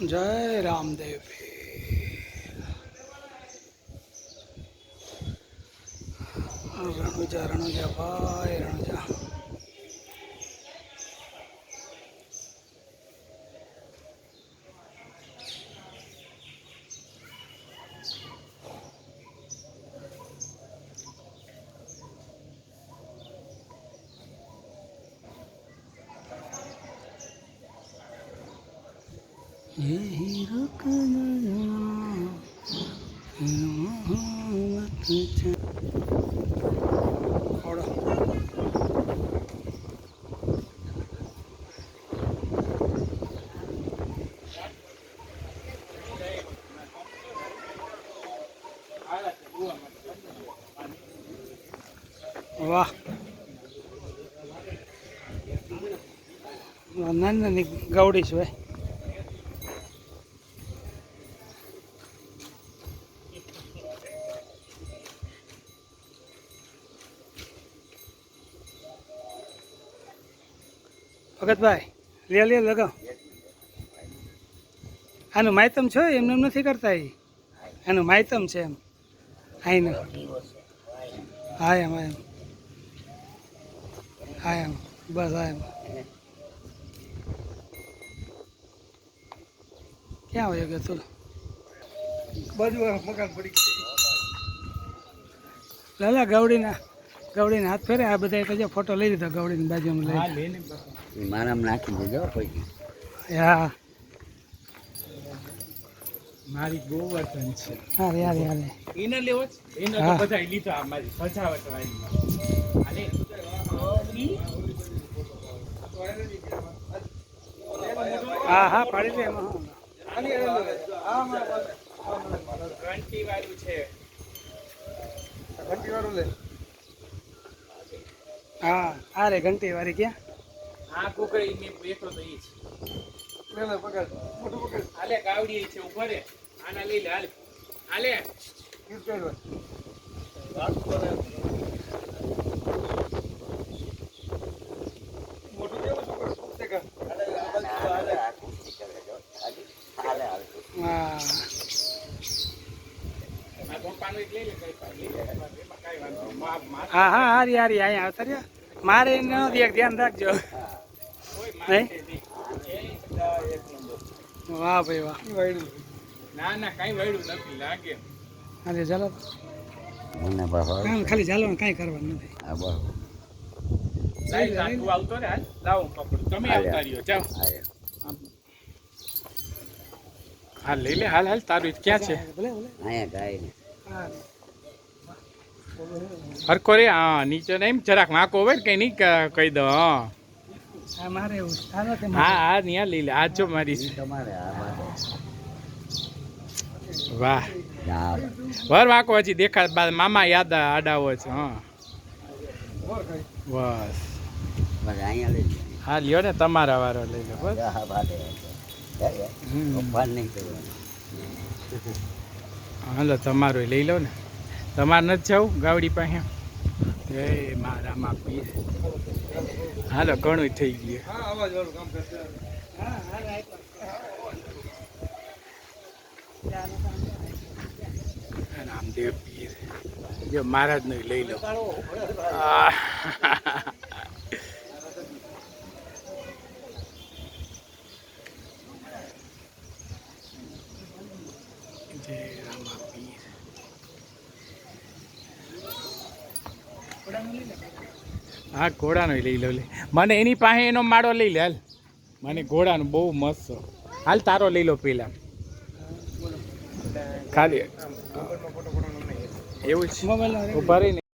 જય રામદેવ રણુજા રણુજા ભાઈ રણુજા यही वाह नानी गौड़ी है भगत भाई लिया लिया लगाओ आनु मायतम छो एमने नहीं करता है आनु मायतम छे एम आई न आयम आयम आयम बस आयम क्या हो गया तू बाजू मकान पड़ी लाला गौड़ी ना हाथ फेरे आ बधाए तो जो फोटो लई लीधो गौड़ी ની બાજુમાં લઈ મારામ નાખી દેજો કોઈ યા મારી ગોવર્ધન છે અરે યાર યાર એને લેવો એને તો બધા લીધો આ મારી સજાવટ વાળી અને હા હા પાડી દે એમાં ઘંટી વાળું છે ઘંટી વાળું લે हाँ अरे घंटे वाली क्या हाँ कुकड़ी में बैठो तो ये ले ले पकड़ फोटो पकड़ आले गावड़ी છે ઉપર રે આના લઈ લે હાલ આલે કિસ પેડો વાત કરે મોટું કેવું છોકરો તે કા આલે આલે કુસ્તી કરે જો આલે આલે हाँ આ કોમ્પાનો એક લઈ લે કઈ પાડી લે કાઈ વાંધો हाँ हाँ हारी हारी आया उतरिया मारे न देख ध्यान रखजो नहीं वाह भाई वाह ના ના કઈ વળ્યું નથી લાગે अरे चलो મને બાબા खाली ચાલો કઈ કરવાનું નથી આ બહુ લાઈ તું આવતો રે હાલ લાવો પકડ તમે આવતા રહ્યો જાઓ હાલ લઈ લે હાલ હાલ તારું ક્યાં છે बोले बोले આયા ગાય ને हाँ હરકો રે હા નીચે ને એમ જરાક વાંકો હોય કઈ નહીં કહી દો હા हमारे उठाना थे હા હા ત્યાં લઈ લે આ જો મારી તમારે આ વાહ ના વર વાંકો હજી દેખા બાદ મામા યાદ આડાવો છે હા બસ બસ અહીંયા લઈ લે હા લ્યો ને તમારા વારો લઈ લો બસ હા ભાડે પપ્પા નહીં કરવાનું હાલો તમારું લઈ લો ને તમારે નથી જવું ગાવડી પાસે એ મારા માપી હાલો ઘણું થઈ ગયું રામદેવ પીર જો મહારાજ નું લઈ લો જય રામા પીર હા ઘોડાનો લઈ લો લે મને એની પાસે એનો માળો લઈ લે હાલ મને ઘોડાનો બહુ મસ્ત હાલ તારો લઈ લો પેલા ખાલી એવું છે ઉભા રહીને